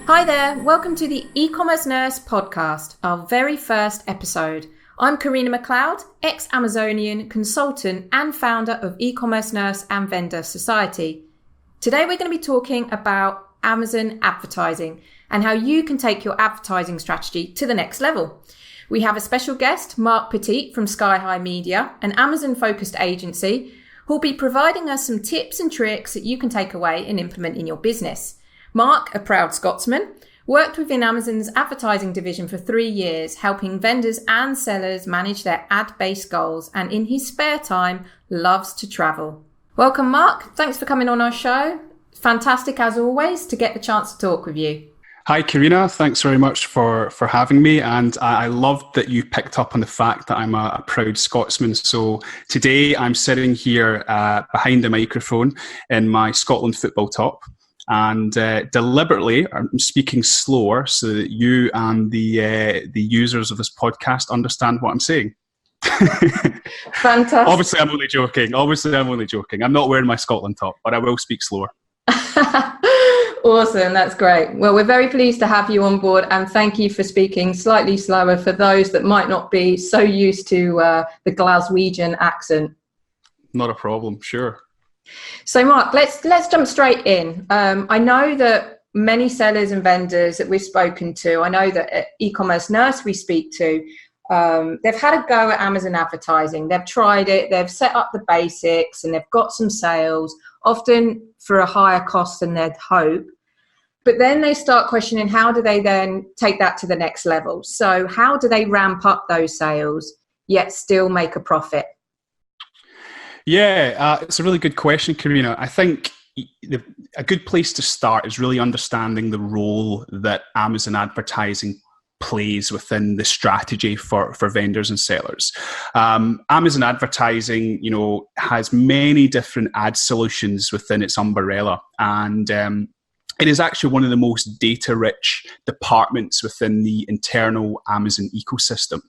Hi there, welcome to the eCommerce Nurse podcast, our very first episode. I'm Karina McLeod, ex-Amazonian consultant and founder of eCommerce Nurse and Vendor Society. Today we're going to be talking about Amazon advertising and how you can take your advertising strategy to the next level. We have a special guest, Mark Petit from Sky High Media, an Amazon-focused agency, who'll be providing us some tips and tricks that you can take away and implement in your business. Mark, a proud Scotsman, worked within Amazon's advertising division for 3 years, helping vendors and sellers manage their ad-based goals, and in his spare time, loves to travel. Welcome, Mark. Thanks for coming on our show. Fantastic, as always, to get the chance to talk with you. Hi, Karina. Thanks very much for having me. And I loved that you picked up on the fact that I'm a proud Scotsman. So today I'm sitting here behind the microphone in my Scotland football top. And deliberately, I'm speaking slower so that you and the users of this podcast understand what I'm saying. Fantastic. Obviously, I'm only joking. I'm not wearing my Scotland top, but I will speak slower. Awesome, that's great. Well, we're very pleased to have you on board, and thank you for speaking slightly slower for those that might not be so used to the Glaswegian accent. Not a problem, sure. So Mark, let's jump straight in. I know that many sellers and vendors that we've spoken to, I know that at eCommerce Nurse we speak to, they've had a go at Amazon advertising. They've tried it, they've set up the basics, and they've got some sales, often for a higher cost than they'd hope. But then they start questioning, how do they then take that to the next level? So how do they ramp up those sales, yet still make a profit? Yeah, it's a really good question, Karina. I think a good place to start is really understanding the role that Amazon advertising plays within the strategy for vendors and sellers. Amazon advertising, has many different ad solutions within its umbrella, and it is actually one of the most data-rich departments within the internal Amazon ecosystem.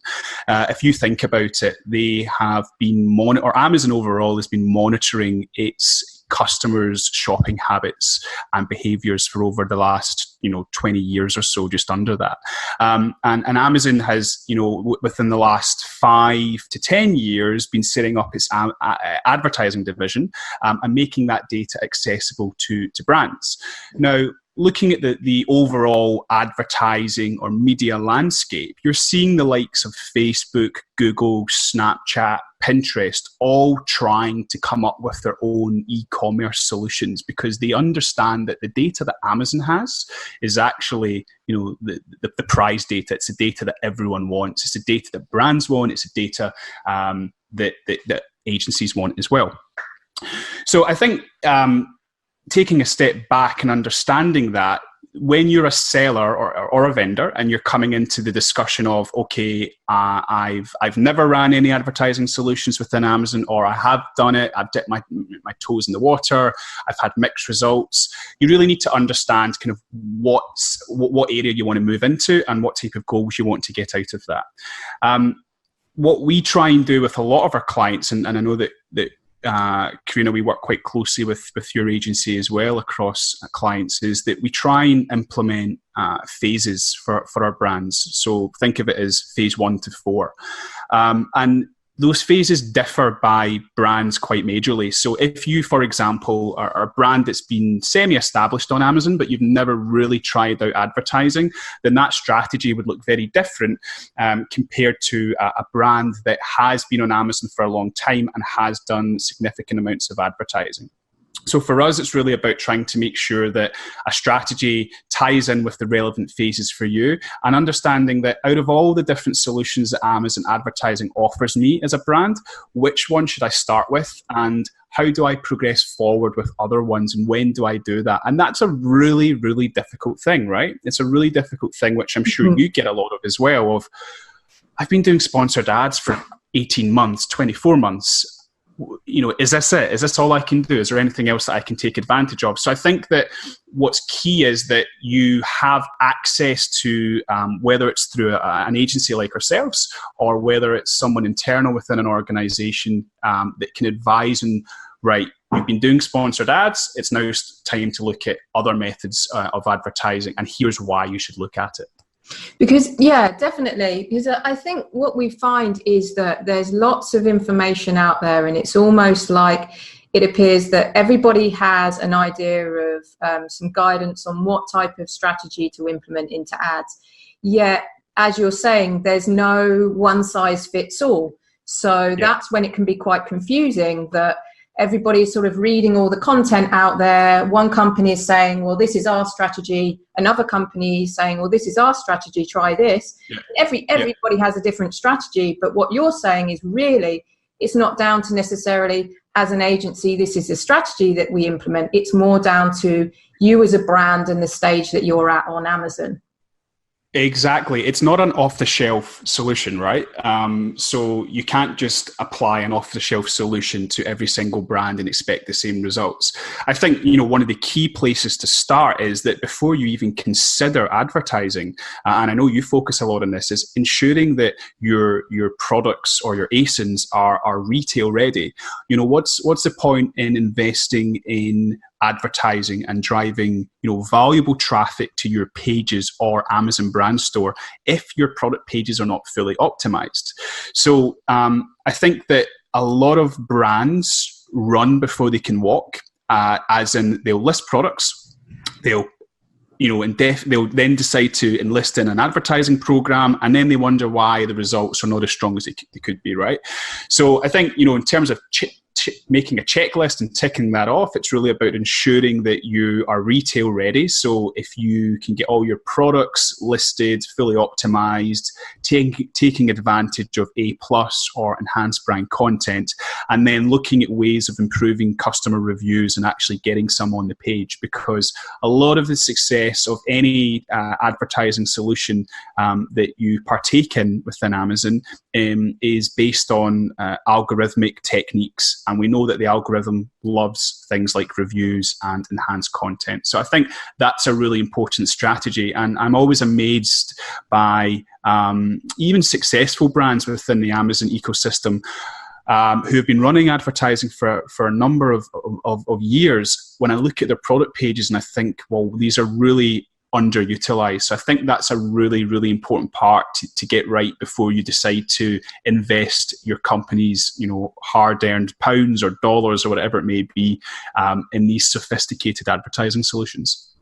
If you think about it, they have been Amazon overall has been monitoring its customers' shopping habits and behaviors for over the last 20 years or so, just under that. And Amazon has, within the last 5 to 10 years, been setting up its advertising division and making that data accessible to brands. Now, looking at the overall advertising or media landscape, you're seeing the likes of Facebook, Google, Snapchat, Pinterest, all trying to come up with their own e-commerce solutions because they understand that the data that Amazon has is actually, the prize data. It's the data that everyone wants. It's the data that brands want. It's the data that agencies want as well. So I think taking a step back and understanding that when you're a seller or a vendor and you're coming into the discussion of, okay, I've never ran any advertising solutions within Amazon, or I have done it, I've dipped my toes in the water, I've had mixed results. You really need to understand kind of what area you want to move into and what type of goals you want to get out of that. What we try and do with a lot of our clients, and I know that Karina, we work quite closely with your agency as well across clients, is that we try and implement phases for our brands. So think of it as phase 1 to 4. And those phases differ by brands quite majorly. So if you, for example, are a brand that's been semi-established on Amazon, but you've never really tried out advertising, then that strategy would look very different compared to a brand that has been on Amazon for a long time and has done significant amounts of advertising. So for us, it's really about trying to make sure that a strategy ties in with the relevant phases for you, and understanding that out of all the different solutions that Amazon advertising offers me as a brand, which one should I start with, and how do I progress forward with other ones, and when do I do that? And that's a really, really difficult thing, right? It's a really difficult thing, which I'm sure you get a lot of as well, of I've been doing sponsored ads for 18 months, 24 months. Is this it? Is this all I can do? Is there anything else that I can take advantage of? So I think that what's key is that you have access to, whether it's through an agency like ourselves, or whether it's someone internal within an organization that can advise and right, you've been doing sponsored ads, it's now time to look at other methods of advertising, and here's why you should look at it. Because, yeah, definitely. Because I think what we find is that there's lots of information out there, and it's almost like it appears that everybody has an idea of some guidance on what type of strategy to implement into ads. Yet, as you're saying, there's no one size fits all. So that's when it can be quite confusing, that everybody's sort of reading all the content out there. One company is saying, well, this is our strategy. Another company is saying, well, this is our strategy, try this. Everybody has a different strategy. But what you're saying is really, it's not down to necessarily, as an agency, this is the strategy that we implement. It's more down to you as a brand and the stage that you're at on Amazon. Exactly. It's not an off-the-shelf solution, right? So you can't just apply an off-the-shelf solution to every single brand and expect the same results. I think, one of the key places to start is that before you even consider advertising, and I know you focus a lot on this, is ensuring that your products or your ASINs are retail ready. What's the point in investing in advertising and driving valuable traffic to your pages or Amazon brand store if your product pages are not fully optimized? So I think that a lot of brands run before they can walk, as in they'll list products, they'll then decide to enlist in an advertising program, and then they wonder why the results are not as strong as they could be, right? So I think, in terms of making a checklist and ticking that off, it's really about ensuring that you are retail ready. So if you can get all your products listed, fully optimized, taking advantage of A+ or enhanced brand content, and then looking at ways of improving customer reviews and actually getting some on the page, because a lot of the success of any advertising solution that you partake in within Amazon is based on algorithmic techniques. And we know that the algorithm loves things like reviews and enhanced content. So I think that's a really important strategy. And I'm always amazed by even successful brands within the Amazon ecosystem who have been running advertising for a number of years. When I look at their product pages and I think, well, these are really underutilized. So I think that's a really, really important part to get right before you decide to invest your company's, hard-earned pounds or dollars or whatever it may be in these sophisticated advertising solutions.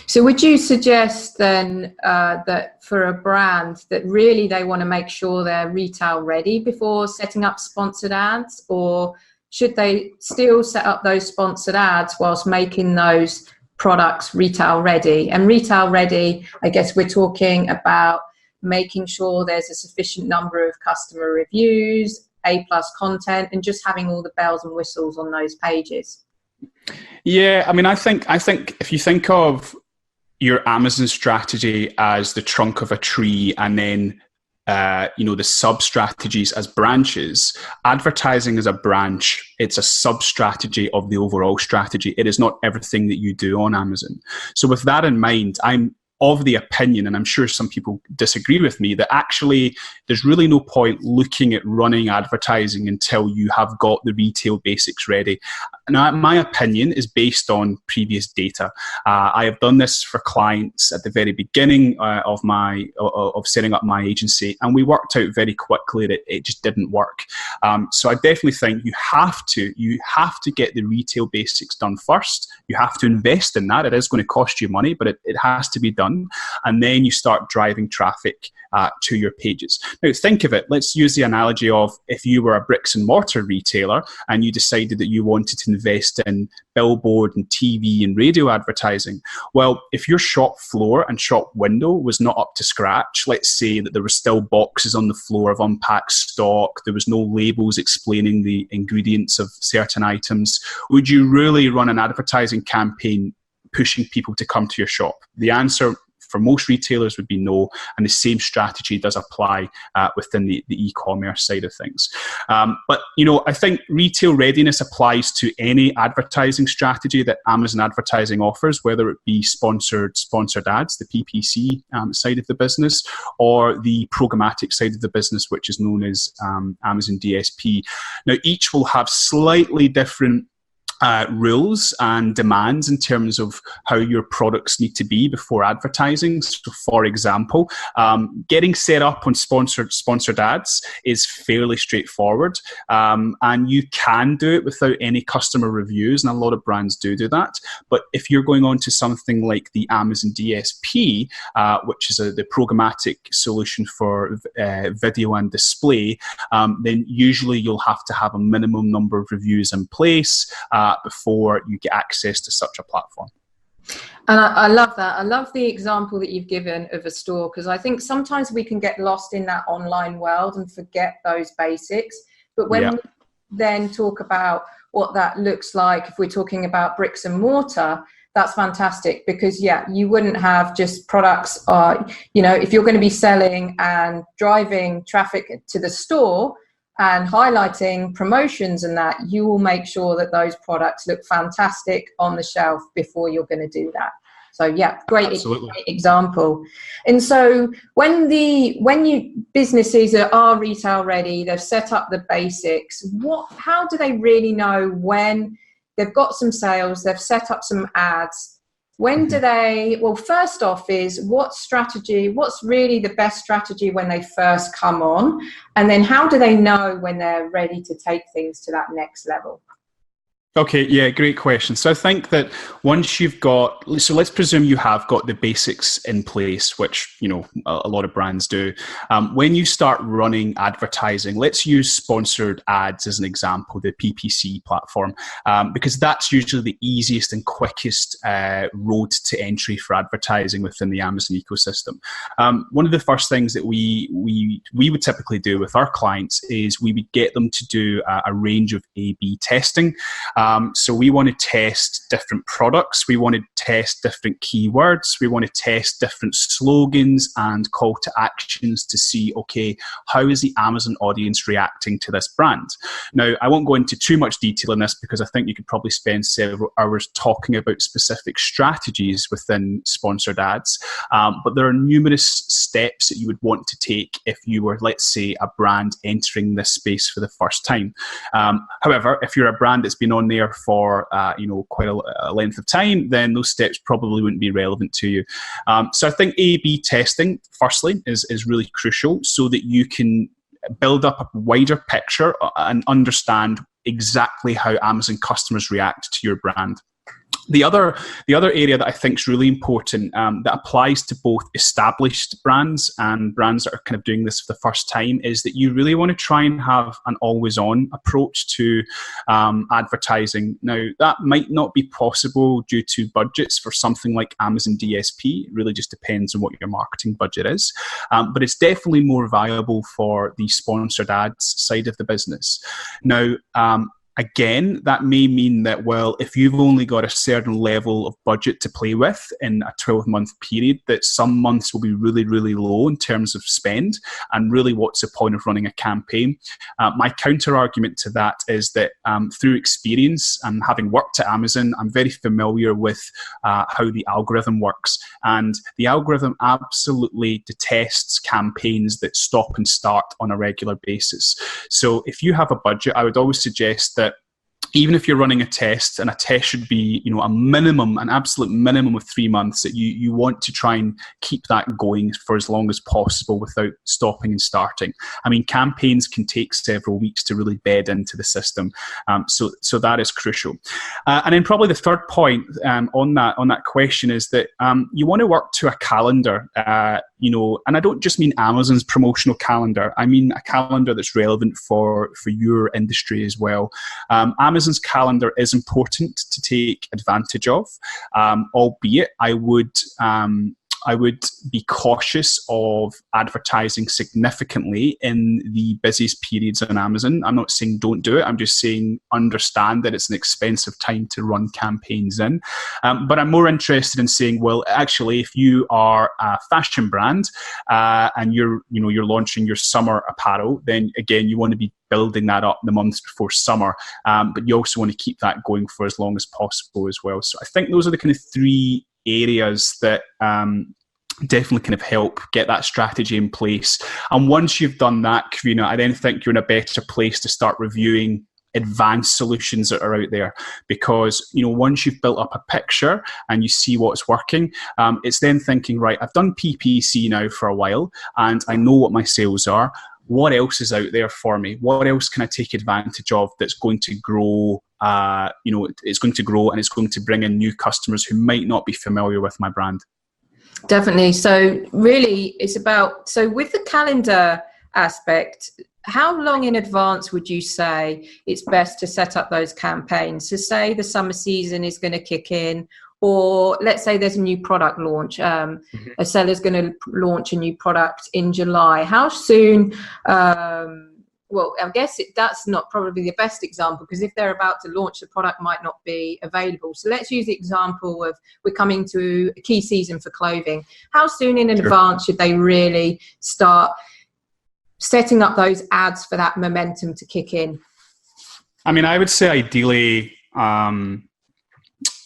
So would you suggest then that for a brand that really they want to make sure they're retail ready before setting up sponsored ads, or should they still set up those sponsored ads whilst making those products retail ready? And retail ready, I guess we're talking about making sure there's a sufficient number of customer reviews, A+ content, and just having all the bells and whistles on those pages. Yeah, I mean, I think if you think of your Amazon strategy as the trunk of a tree, and then the sub-strategies as branches, advertising is a branch. It's a sub-strategy of the overall strategy. It is not everything that you do on Amazon. So with that in mind, I'm of the opinion, and I'm sure some people disagree with me, that actually there's really no point looking at running advertising until you have got the retail basics ready. Now, my opinion is based on previous data. I have done this for clients at the very beginning of setting up my agency, and we worked out very quickly that it just didn't work. So I definitely think you have to get the retail basics done first. You have to invest in that. It is going to cost you money, but it has to be done. And then you start driving traffic to your pages. Now, think of it. Let's use the analogy of if you were a bricks and mortar retailer and you decided that you wanted to invest in billboard and TV and radio advertising. Well, if your shop floor and shop window was not up to scratch, let's say that there were still boxes on the floor of unpacked stock, there was no labels explaining the ingredients of certain items, would you really run an advertising campaign pushing people to come to your shop? The answer for most retailers would be no, and the same strategy does apply within the e-commerce side of things. But I think retail readiness applies to any advertising strategy that Amazon Advertising offers, whether it be sponsored ads, the PPC side of the business, or the programmatic side of the business, which is known as Amazon DSP. Now, each will have slightly different rules and demands in terms of how your products need to be before advertising. So, for example, getting set up on sponsored ads is fairly straightforward, and you can do it without any customer reviews, and a lot of brands do that. But if you're going on to something like the Amazon DSP, which is the programmatic solution for video and display, then usually you'll have to have a minimum number of reviews in place before you get access to such a platform. And I love that. I love the example that you've given of a store, because I think sometimes we can get lost in that online world and forget those basics. But when we then talk about what that looks like, if we're talking about bricks and mortar, that's fantastic, because you wouldn't have just products, if you're going to be selling and driving traffic to the store and highlighting promotions and that, you will make sure that those products look fantastic on the shelf before you're going to do that. So great example. And so when businesses are retail ready, they've set up the basics, how do they really know when they've got some sales, they've set up some ads? When do they, first off is what's really the best strategy when they first come on? And then how do they know when they're ready to take things to that next level? Okay, yeah, great question. So I think that once you've got, so let's presume you have got the basics in place, which, a lot of brands do. When you start running advertising, let's use sponsored ads as an example, the PPC platform, because that's usually the easiest and quickest road to entry for advertising within the Amazon ecosystem. One of the first things that we would typically do with our clients is we would get them to do a range of A/B testing. So we want to test different products. We want to test different keywords. We want to test different slogans and call to actions to see, okay, how is the Amazon audience reacting to this brand? Now, I won't go into too much detail on this because I think you could probably spend several hours talking about specific strategies within sponsored ads. But there are numerous steps that you would want to take if you were, let's say, a brand entering this space for the first time. However, if you're a brand that's been on there for quite a length of time, then those steps probably wouldn't be relevant to you. So I think A/B testing, firstly, is really crucial so that you can build up a wider picture and understand exactly how Amazon customers react to your brand. The other area that I think is really important, that applies to both established brands and brands that are kind of doing this for the first time, is that you really want to try and have an always-on approach to advertising. Now, that might not be possible due to budgets for something like Amazon DSP. It really just depends on what your marketing budget is. But it's definitely more viable for the sponsored ads side of the business. Now, again, that may mean that, if you've only got a certain level of budget to play with in a 12-month period, that some months will be really, really low in terms of spend. And really, what's the point of running a campaign? My counter argument to that is that through experience and having worked at Amazon, I'm very familiar with how the algorithm works. And the algorithm absolutely detests campaigns that stop and start on a regular basis. So if you have a budget, I would always suggest that even if you're running a test, and a test should be, an absolute minimum of 3 months, that you want to try and keep that going for as long as possible without stopping and starting. I mean, campaigns can take several weeks to really bed into the system. So that is crucial. And then probably the third point on that question is that you want to work to a calendar, and I don't just mean Amazon's promotional calendar. I mean a calendar that's relevant for your industry as well. Amazon's calendar is important to take advantage of, albeit I would be cautious of advertising significantly in the busiest periods on Amazon. I'm not saying don't do it. I'm just saying understand that it's an expensive time to run campaigns in. But I'm more interested in saying, actually, if you are a fashion brand and you're launching your summer apparel, then again, you want to be building that up the months before summer. But you also want to keep that going for as long as possible as well. So I think those are the kind of three areas that definitely kind of help get that strategy in place. And once you've done that, Karina, I then think you're in a better place to start reviewing advanced solutions that are out there, because once you've built up a picture and you see what's working, it's then thinking, right, I've done PPC now for a while and I know what my sales are. What else is out there for me? What else can I take advantage of that's going to grow? It's going to grow and it's going to bring in new customers who might not be familiar with my brand. Definitely. So really it's about, so with the calendar aspect, how long in advance would you say it's best to set up those campaigns? So say the summer season is going to kick in, or let's say there's a new product launch. A seller's going to launch a new product in July. How soon? Well, I guess that's not probably the best example, because if they're about to launch, the product might not be available. So let's use the example of we're coming to a key season for clothing. How soon in advance should they really start setting up those ads for that momentum to kick in? I mean, I would say ideally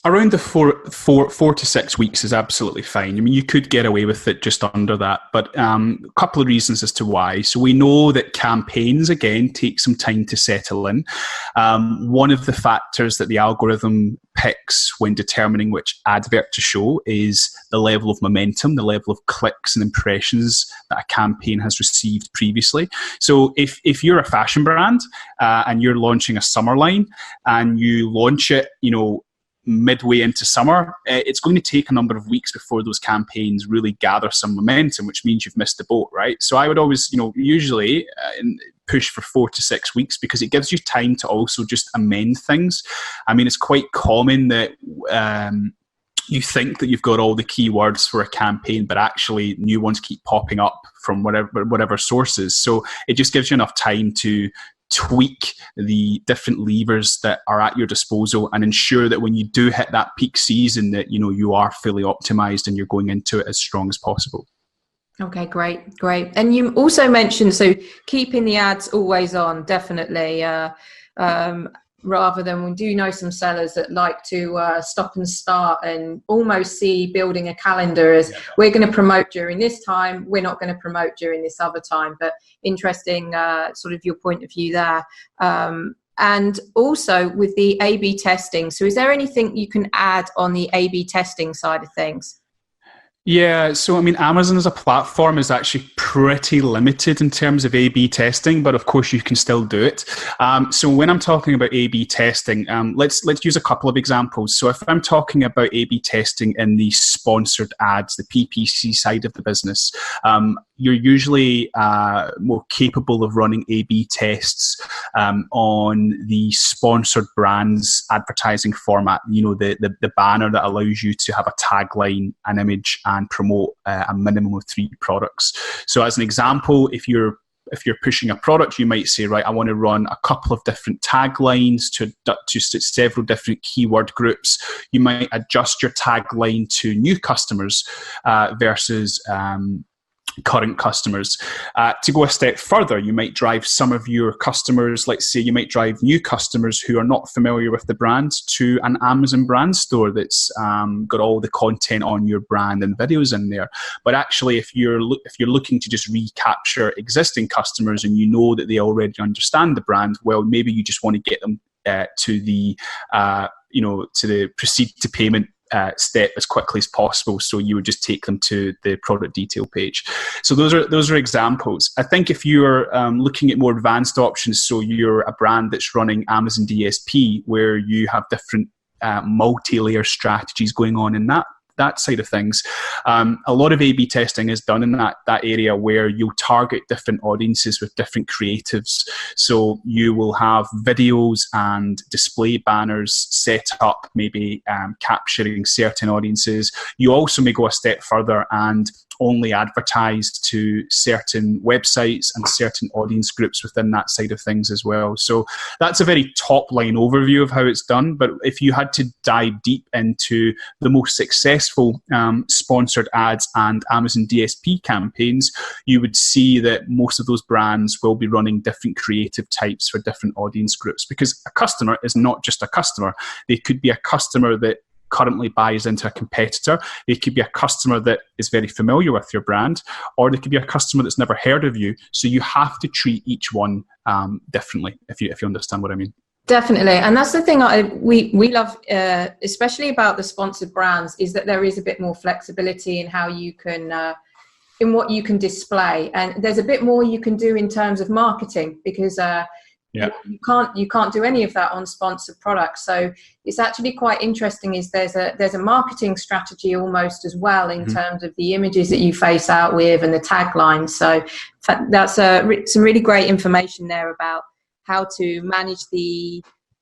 around the four to 6 weeks is absolutely fine. I mean, you could get away with it just under that, but a couple of reasons as to why. So we know that campaigns, again, take some time to settle in. One of the factors that the algorithm picks when determining which advert to show is the level of momentum, the level of clicks and impressions that a campaign has received previously. So if you're a fashion brand and you're launching a summer line and you launch it, midway into summer, it's going to take a number of weeks before those campaigns really gather some momentum, which means you've missed the boat, right? So I would always, usually push for 4 to 6 weeks, because it gives you time to also just amend things. I mean, it's quite common that you think that you've got all the keywords for a campaign, but actually new ones keep popping up from whatever sources. So it just gives you enough time to tweak the different levers that are at your disposal and ensure that when you do hit that peak season that you are fully optimized and you're going into it as strong as possible. Okay, great. And you also mentioned, so keeping the ads always on, definitely, rather than, we do know some sellers that like to stop and start and almost see building a calendar as we're going to promote during this time, we're not going to promote during this other time. But interesting sort of your point of view there. And also with the A/B testing. So is there anything you can add on the A/B testing side of things? Yeah, so I mean, Amazon as a platform is actually pretty limited in terms of A/B testing, but of course you can still do it. So when I'm talking about A/B testing, let's use a couple of examples. So if I'm talking about A/B testing in the sponsored ads, the PPC side of the business, you're usually more capable of running A/B tests on the sponsored brands advertising format. The banner that allows you to have a tagline, an image, and promote a minimum of 3 products. So as an example, if you're pushing a product, you might say, right, I want to run a couple of different taglines to several different keyword groups. You might adjust your tagline to new customers versus current customers. To go a step further, you might drive some of your customers, let's say you might drive new customers who are not familiar with the brand to an Amazon brand store that's got all the content on your brand and videos in there. But actually, if you're looking to just recapture existing customers and you know that they already understand the brand, well, maybe you just want to get them to the proceed to payment step as quickly as possible. So you would just take them to the product detail page. So those are examples. I think if you're looking at more advanced options, so you're a brand that's running Amazon DSP, where you have different multi-layer strategies going on in that side of things. A lot of A/B testing is done in that area where you'll target different audiences with different creatives. So you will have videos and display banners set up, maybe capturing certain audiences. You also may go a step further and only advertise to certain websites and certain audience groups within that side of things as well. So that's a very top line overview of how it's done. But if you had to dive deep into the most successful sponsored ads and Amazon DSP campaigns, you would see that most of those brands will be running different creative types for different audience groups, because a customer is not just a customer. They could be a customer that currently buys into a competitor. They could be a customer that is very familiar with your brand, or they could be a customer that's never heard of you. So you have to treat each one differently, if you understand what I mean. Definitely, and that's the thing we love, especially about the sponsored brands, is that there is a bit more flexibility in how you can, in what you can display, and there's a bit more you can do in terms of marketing, because you can't do any of that on sponsored products. So it's actually quite interesting. Is there's a marketing strategy almost as well in terms of the images that you face out with and the taglines. So that's some really great information there about how to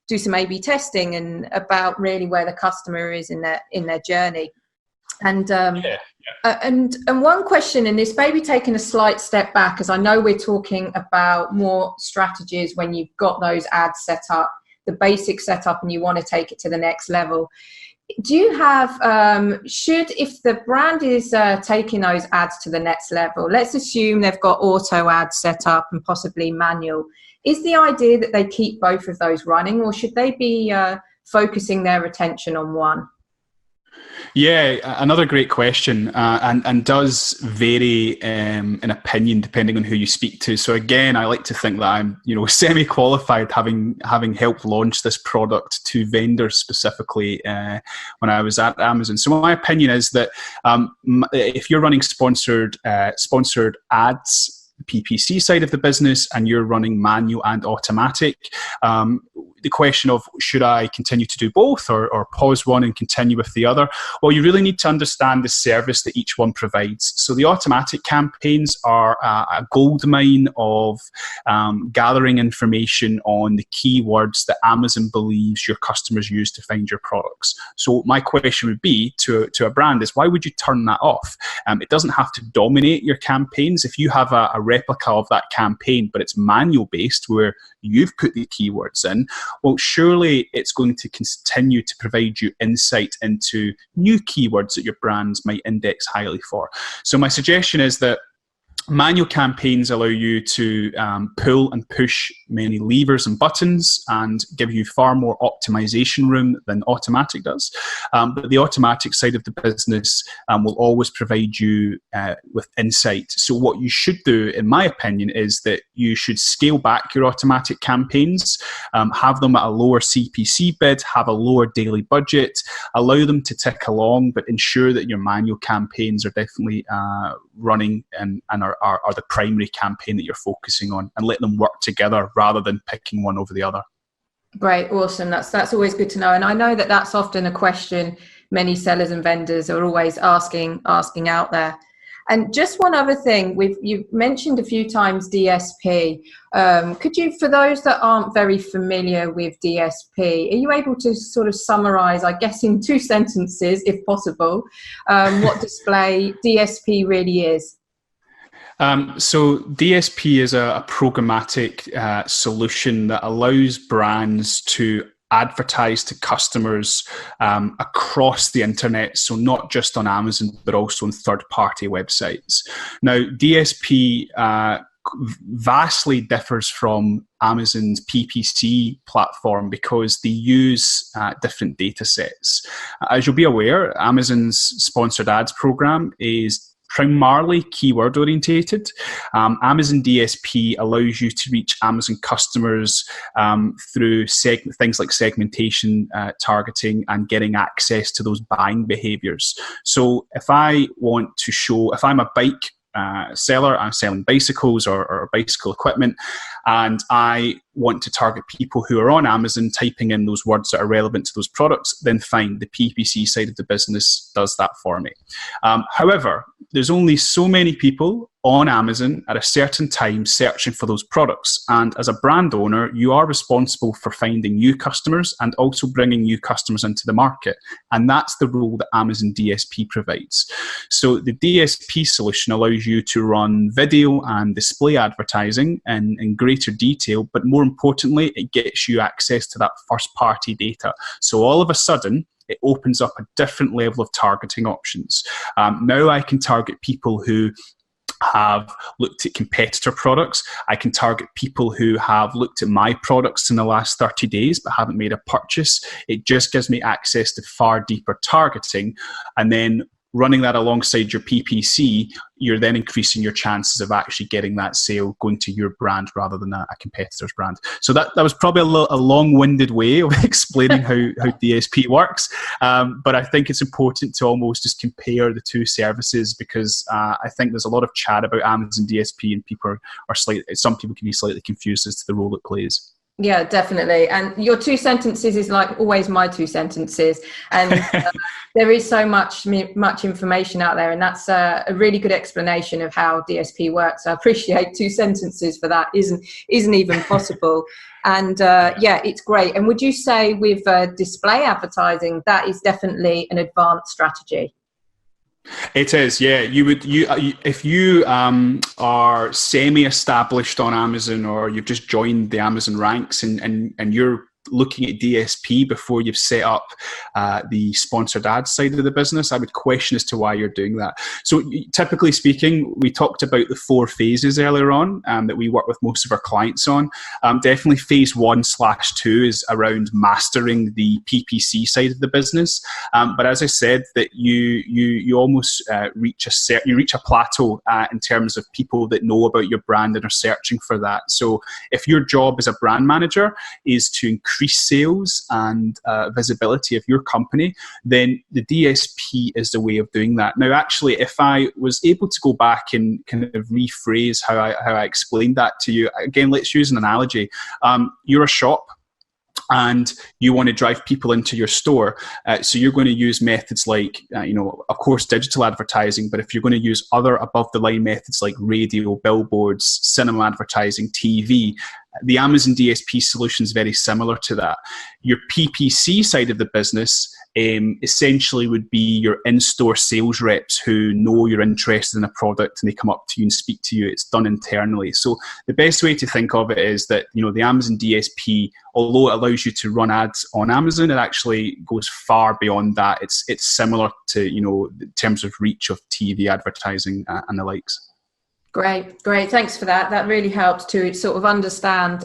do some A/B testing and about really where the customer is in their journey. And and one question, and this may be taking a slight step back, as I know we're talking about more strategies when you've got those ads set up, the basic setup, and you want to take it to the next level. Do you have, if the brand is taking those ads to the next level, let's assume they've got auto ads set up and possibly manual, is the idea that they keep both of those running, or should they be focusing their attention on one? Yeah, another great question, and does vary in opinion depending on who you speak to. So again, I like to think that I'm, semi-qualified, having helped launch this product to vendors specifically when I was at Amazon. So my opinion is that if you're running sponsored ads, the PPC side of the business, and you're running manual and automatic, the question of should I continue to do both or pause one and continue with the other? Well, you really need to understand the service that each one provides. So the automatic campaigns are a goldmine of gathering information on the keywords that Amazon believes your customers use to find your products. So my question would be to a brand is, why would you turn that off? It doesn't have to dominate your campaigns. If you have a replica of that campaign, but it's manual based where you've put the keywords in, well, surely it's going to continue to provide you insight into new keywords that your brands might index highly for. So my suggestion is that manual campaigns allow you to pull and push many levers and buttons and give you far more optimization room than automatic does. But the automatic side of the business will always provide you with insight. So what you should do, in my opinion, is that you should scale back your automatic campaigns, have them at a lower CPC bid, have a lower daily budget, allow them to tick along, but ensure that your manual campaigns are definitely running and are the primary campaign that you're focusing on, and let them work together rather than picking one over the other. Great, awesome. That's always good to know. And I know that that's often a question many sellers and vendors are always asking out there. And just one other thing, you've mentioned a few times DSP. Could you, for those that aren't very familiar with DSP, are you able to sort of summarize, I guess in 2 sentences, if possible, what display DSP really is? So DSP is a programmatic solution that allows brands to advertise to customers across the internet, so not just on Amazon, but also on third-party websites. Now, DSP vastly differs from Amazon's PPC platform because they use different data sets. As you'll be aware, Amazon's sponsored ads program is primarily keyword orientated. Amazon DSP allows you to reach Amazon customers through things like segmentation, targeting, and getting access to those buying behaviors. So if I'm a bike seller, I'm selling bicycles or bicycle equipment, and I want to target people who are on Amazon typing in those words that are relevant to those products, then fine, the PPC side of the business does that for me. However, there's only so many people on Amazon at a certain time searching for those products. And as a brand owner, you are responsible for finding new customers and also bringing new customers into the market. And that's the role that Amazon DSP provides. So the DSP solution allows you to run video and display advertising in greater detail, but more importantly, it gets you access to that first-party data. So all of a sudden, it opens up a different level of targeting options. Now I can target people who have looked at competitor products. I can target people who have looked at my products in the last 30 days but haven't made a purchase. It just gives me access to far deeper targeting. And then running that alongside your PPC, you're then increasing your chances of actually getting that sale going to your brand rather than a competitor's brand. So that was probably a long-winded way of explaining how DSP works. But I think it's important to almost just compare the two services, because I think there's a lot of chat about Amazon DSP, and some people can be slightly confused as to the role it plays. Yeah, definitely. And your 2 sentences is like always my 2 sentences. And there is so much information out there, and that's a really good explanation of how DSP works. I appreciate 2 sentences for that. Isn't even possible. And yeah, it's great. And would you say with display advertising, that is definitely an advanced strategy? It is, yeah. If you are semi-established on Amazon, or you've just joined the Amazon ranks, and you're looking at DSP before you've set up the sponsored ads side of the business, I would question as to why you're doing that. So typically speaking, we talked about the 4 phases earlier on that we work with most of our clients on. Definitely phase 1/2 is around mastering the PPC side of the business. But as I said, that you almost reach a plateau in terms of people that know about your brand and are searching for that. So if your job as a brand manager is to increase sales and visibility of your company, then the DSP is the way of doing that. Now, actually, if I was able to go back and kind of rephrase how I explained that to you, again, let's use an analogy. You're a shop, and you want to drive people into your store. So you're going to use methods like, of course, digital advertising, but if you're going to use other above-the-line methods like radio, billboards, cinema advertising, TV, the Amazon DSP solution is very similar to that. Your PPC side of the business essentially would be your in-store sales reps who know you're interested in a product and they come up to you and speak to you. It's done internally. So the best way to think of it is that, the Amazon DSP, although it allows you to run ads on Amazon, it actually goes far beyond that. It's similar to, in terms of reach of TV advertising and the likes. Great. Thanks for that. That really helps to sort of understand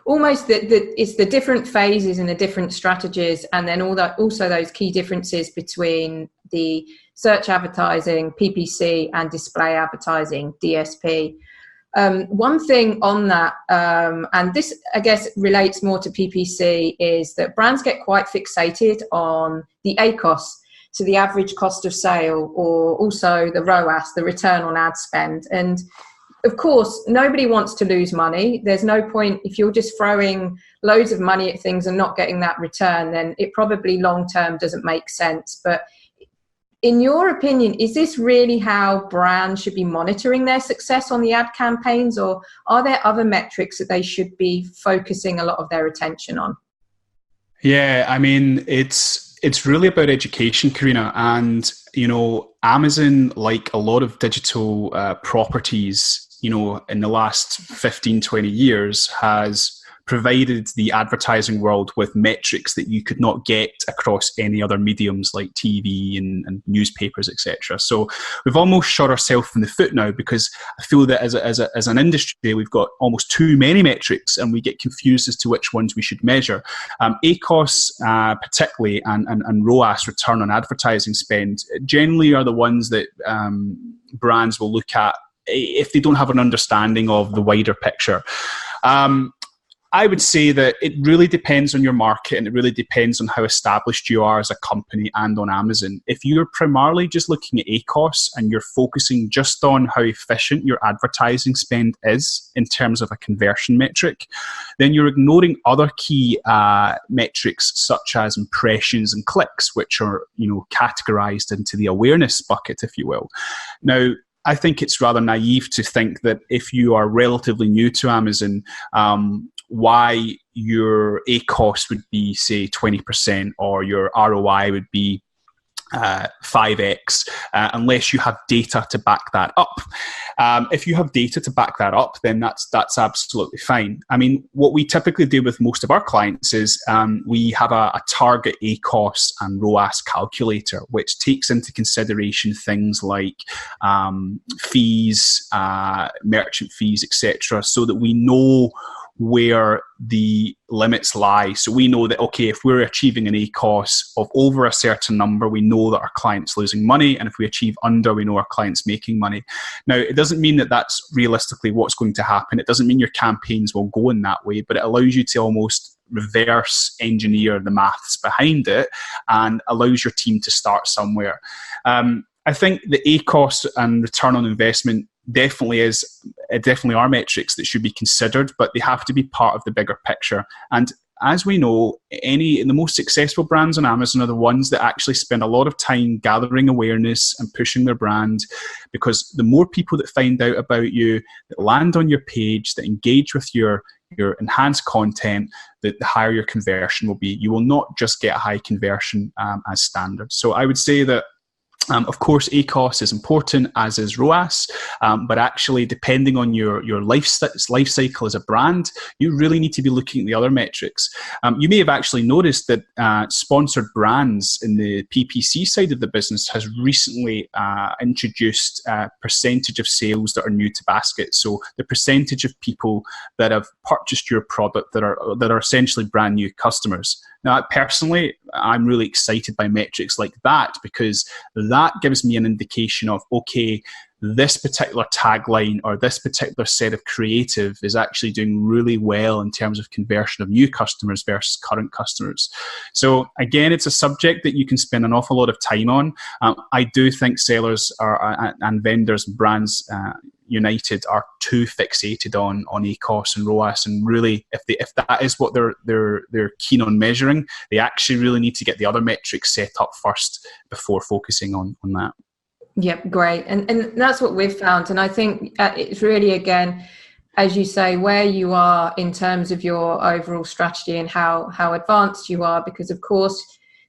almost it's the different phases and the different strategies, and then also those key differences between the search advertising, PPC, and display advertising, DSP. One thing on that, and this I guess relates more to PPC, is that brands get quite fixated on the ACOS. So the average cost of sale, or also the ROAS, the return on ad spend. And of course, nobody wants to lose money. There's no point if you're just throwing loads of money at things and not getting that return, then it probably long-term doesn't make sense. But in your opinion, is this really how brands should be monitoring their success on the ad campaigns, or are there other metrics that they should be focusing a lot of their attention on? Yeah, I mean, it's really about education, Karina. And, Amazon, like a lot of digital properties, in the last 15, 20 years, has provided the advertising world with metrics that you could not get across any other mediums like TV and newspapers, etc. So we've almost shot ourselves in the foot now, because I feel that as an industry, we've got almost too many metrics and we get confused as to which ones we should measure. ACOS particularly and ROAS, return on advertising spend, generally are the ones that brands will look at if they don't have an understanding of the wider picture. I would say that it really depends on your market, and it really depends on how established you are as a company and on Amazon. If you're primarily just looking at ACOS and you're focusing just on how efficient your advertising spend is in terms of a conversion metric, then you're ignoring other key metrics such as impressions and clicks, which are, categorized into the awareness bucket, if you will. Now, I think it's rather naive to think that if you are relatively new to Amazon, why your ACOS would be, say, 20% or your ROI would be 5x, unless you have data to back that up. If you have data to back that up, then that's absolutely fine. I mean, what we typically do with most of our clients is we have a target ACOS and ROAS calculator, which takes into consideration things like fees, merchant fees, etc., so that we know where the limits lie. So we know that, okay, if we're achieving an ACOS of over a certain number, we know that our client's losing money. And if we achieve under, we know our client's making money. Now, it doesn't mean that that's realistically what's going to happen. It doesn't mean your campaigns will go in that way, but it allows you to almost reverse engineer the maths behind it and allows your team to start somewhere. I think the ACOS and return on investment definitely are metrics that should be considered, but they have to be part of the bigger picture. And as we know, the most successful brands on Amazon are the ones that actually spend a lot of time gathering awareness and pushing their brand, because the more people that find out about you, that land on your page, that engage with your enhanced content, the higher your conversion will be. You will not just get a high conversion as standard. So I would say that of course, ACOS is important, as is ROAS, but actually, depending on your life cycle as a brand, you really need to be looking at the other metrics. You may have actually noticed that sponsored brands in the PPC side of the business has recently introduced a percentage of sales that are new to basket. So the percentage of people that have purchased your product that are essentially brand new customers. Now, personally, I'm really excited by metrics like that, because that gives me an indication of, okay, this particular tagline or this particular set of creative is actually doing really well in terms of conversion of new customers versus current customers. So again, it's a subject that you can spend an awful lot of time on. I do think sellers and vendors and brands United are too fixated on ACOS and ROAS, and really, if that is what they're keen on measuring, they actually really need to get the other metrics set up first before focusing on that. Yep, great. And that's what we've found. And I think it's really, again, as you say, where you are in terms of your overall strategy and how advanced you are, because of course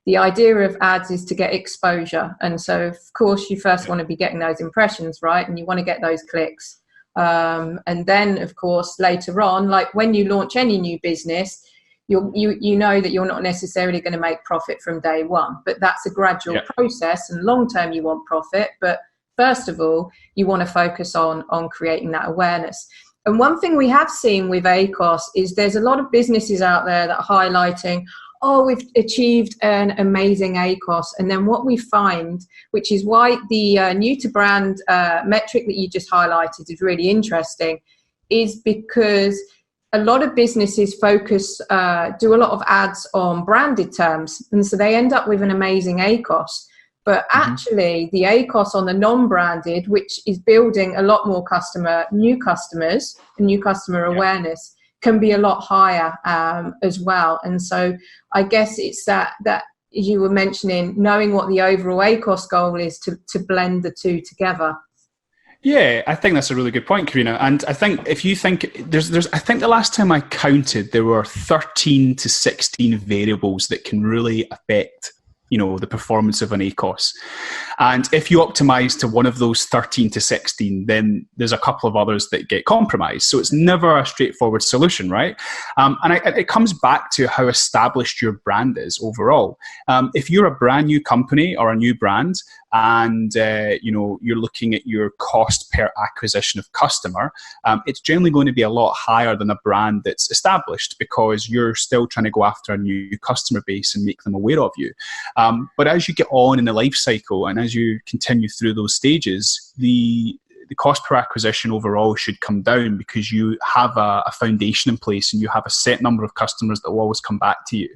the idea of ads is to get exposure. And so of course you first want to be getting those impressions, right? And you want to get those clicks. And then of course later on, like when you launch any new business, you know that you're not necessarily going to make profit from day one, but that's a gradual process, and long term you want profit. But first of all, you want to focus on creating that awareness. And one thing we have seen with ACOS is there's a lot of businesses out there that are highlighting, oh, we've achieved an amazing ACOS. And then what we find, which is why the new to brand metric that you just highlighted is really interesting, is because a lot of businesses do a lot of ads on branded terms. And so they end up with an amazing ACOS. But actually the ACOS on the non-branded, which is building a lot more new customers and new customer awareness, can be a lot higher as well. And so I guess it's that you were mentioning, knowing what the overall ACOS goal is to blend the two together. Yeah, I think that's a really good point, Karina. And I think if you think I think the last time I counted, there were 13 to 16 variables that can really affect, the performance of an ACOS. And if you optimize to one of those 13 to 16, then there's a couple of others that get compromised. So it's never a straightforward solution, right? And it comes back to how established your brand is overall. If you're a brand new company or a new brand, and you're looking at your cost per acquisition of customer, it's generally going to be a lot higher than a brand that's established, because you're still trying to go after a new customer base and make them aware of you. But as you get on in the life cycle and as you continue through those stages, the cost per acquisition overall should come down, because you have a foundation in place and you have a set number of customers that will always come back to you.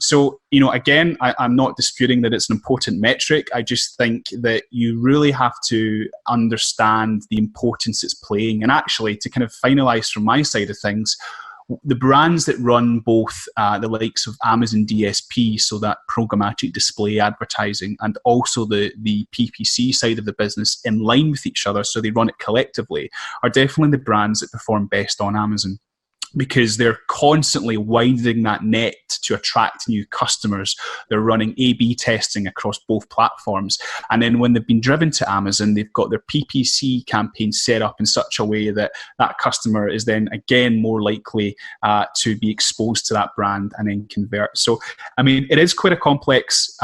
So, again, I'm not disputing that it's an important metric. I just think that you really have to understand the importance it's playing. And actually, to kind of finalize from my side of things, the brands that run both the likes of Amazon DSP, so that programmatic display advertising, and also the PPC side of the business in line with each other, so they run it collectively, are definitely the brands that perform best on Amazon, because they're constantly widening that net to attract new customers. They're running A/B testing across both platforms. And then when they've been driven to Amazon, they've got their PPC campaign set up in such a way that that customer is then again more likely to be exposed to that brand and then convert. So, I mean, it is quite a complex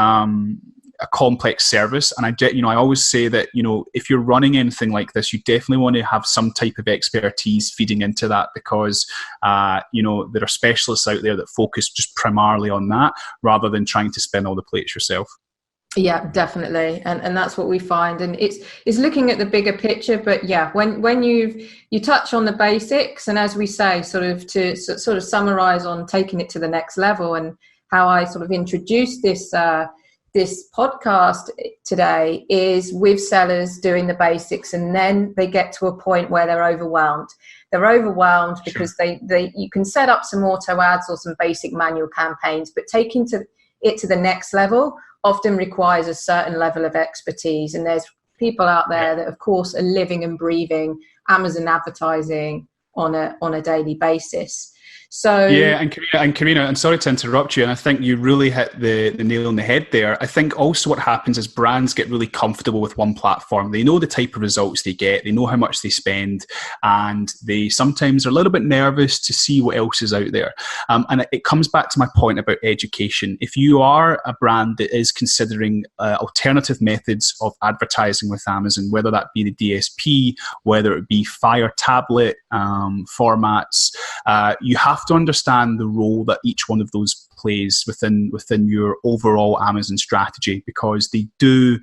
a complex service. And I always say that, if you're running anything like this, you definitely want to have some type of expertise feeding into that, because, there are specialists out there that focus just primarily on that rather than trying to spin all the plates yourself. Yeah, definitely. And that's what we find. And it's looking at the bigger picture. But yeah, when you touch on the basics, and as we say, sort of summarize on taking it to the next level, and how I sort of introduced this podcast today is with sellers doing the basics, and then they get to a point where they're overwhelmed. They're overwhelmed because you can set up some auto ads or some basic manual campaigns, but taking it to the next level often requires a certain level of expertise. And there's people out there that, of course, are living and breathing Amazon advertising on a daily basis. So yeah, and Karina, I'm sorry to interrupt you, and I think you really hit the nail on the head there. I think also what happens is brands get really comfortable with one platform. They know the type of results they get, they know how much they spend, and they sometimes are a little bit nervous to see what else is out there. And it comes back to my point about education. If you are a brand that is considering alternative methods of advertising with Amazon, whether that be the DSP, whether it be Fire tablet formats, you have to understand the role that each one of those plays within your overall Amazon strategy, because they do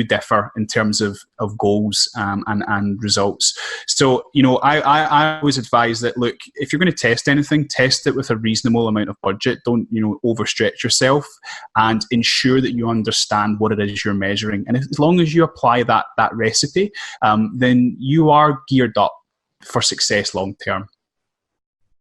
differ in terms of goals and results. So I always advise that, look, if you're going to test anything, test it with a reasonable amount of budget. Don't overstretch yourself, and ensure that you understand what it is you're measuring. And as long as you apply that recipe, then you are geared up for success long term.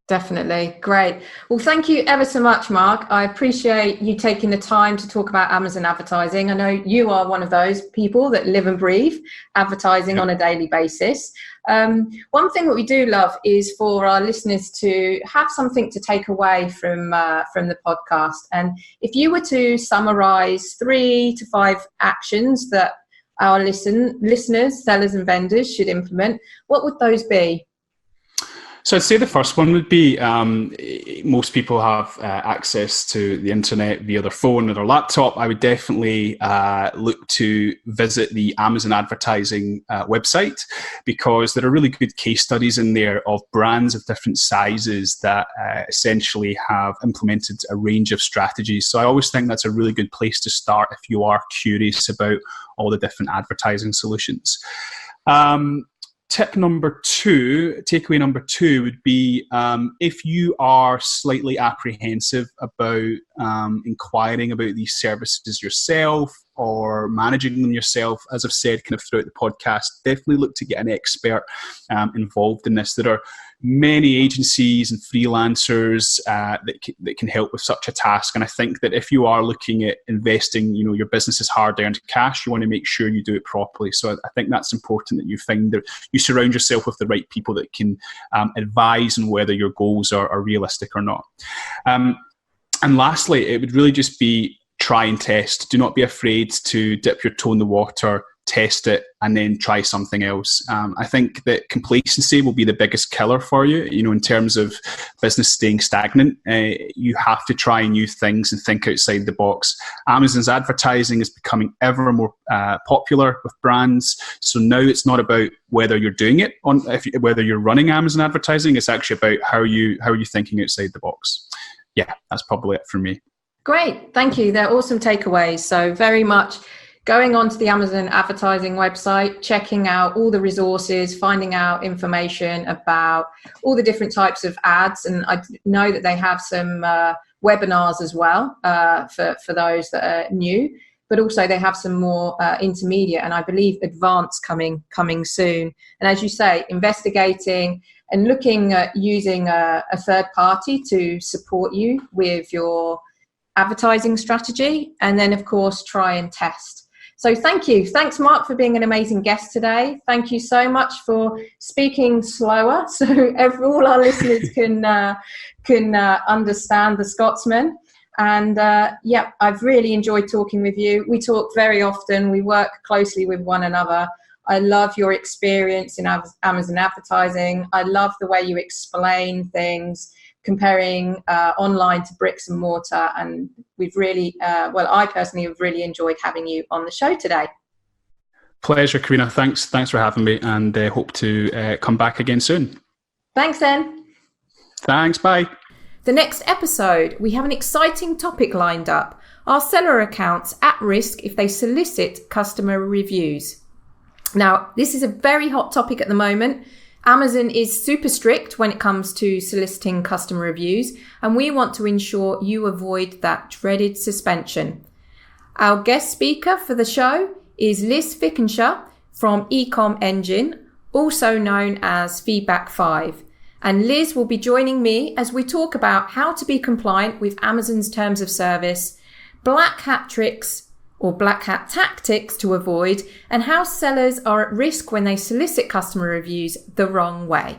Definitely. Great. Well, thank you ever so much, Mark. I appreciate you taking the time to talk about Amazon advertising. I know you are one of those people that live and breathe advertising on a daily basis. One thing that we do love is for our listeners to have something to take away from the podcast. And if you were to summarize 3 to 5 actions that our listeners, sellers and vendors should implement, what would those be? So I'd say the first one would be, most people have access to the internet via their phone or their laptop. I would definitely look to visit the Amazon advertising website, because there are really good case studies in there of brands of different sizes that essentially have implemented a range of strategies. So I always think that's a really good place to start if you are curious about all the different advertising solutions. Takeaway number two would be, if you are slightly apprehensive about inquiring about these services yourself or managing them yourself, as I've said kind of throughout the podcast, definitely look to get an expert involved in this. There are many agencies and freelancers that can help with such a task. And I think that if you are looking at investing, your business's hard-earned cash, you want to make sure you do it properly. So I think that's important, that you find that you surround yourself with the right people that can advise on whether your goals are realistic or not. And lastly, it would really just be try and test. Do not be afraid to dip your toe in the water, test it, and then try something else. I think that complacency will be the biggest killer for you, in terms of business staying stagnant. You have to try new things and think outside the box. Amazon's advertising is becoming ever more popular with brands. So now it's not about whether you're doing it, whether you're running Amazon advertising. It's actually about how are you thinking outside the box. Yeah, that's probably it for me. Great. Thank you. They're awesome takeaways. So very much going onto the Amazon advertising website, checking out all the resources, finding out information about all the different types of ads. And I know that they have some webinars as well for those that are new, but also they have some more intermediate and I believe advanced coming soon. And as you say, investigating and looking at using a third party to support you with your advertising strategy, and then of course try and test. So thank you. Thanks, Mark, for being an amazing guest today. Thank you so much for speaking slower so all our listeners can understand the Scotsman. And I've really enjoyed talking with you. We talk very often. We work closely with one another. I love your experience in Amazon advertising. I love the way you explain things, comparing online to bricks and mortar, and we've really, I personally have really enjoyed having you on the show today. Pleasure, Karina. Thanks for having me, and hope to come back again soon. Thanks, then. Thanks. Bye. The next episode, we have an exciting topic lined up. Are seller accounts at risk if they solicit customer reviews? Now, this is a very hot topic at the moment. Amazon is super strict when it comes to soliciting customer reviews, and we want to ensure you avoid that dreaded suspension. Our guest speaker for the show is Liz Fickenshaw from Ecom Engine, also known as Feedback 5. And Liz will be joining me as we talk about how to be compliant with Amazon's terms of service, black hat tricks or black hat tactics to avoid, and how sellers are at risk when they solicit customer reviews the wrong way.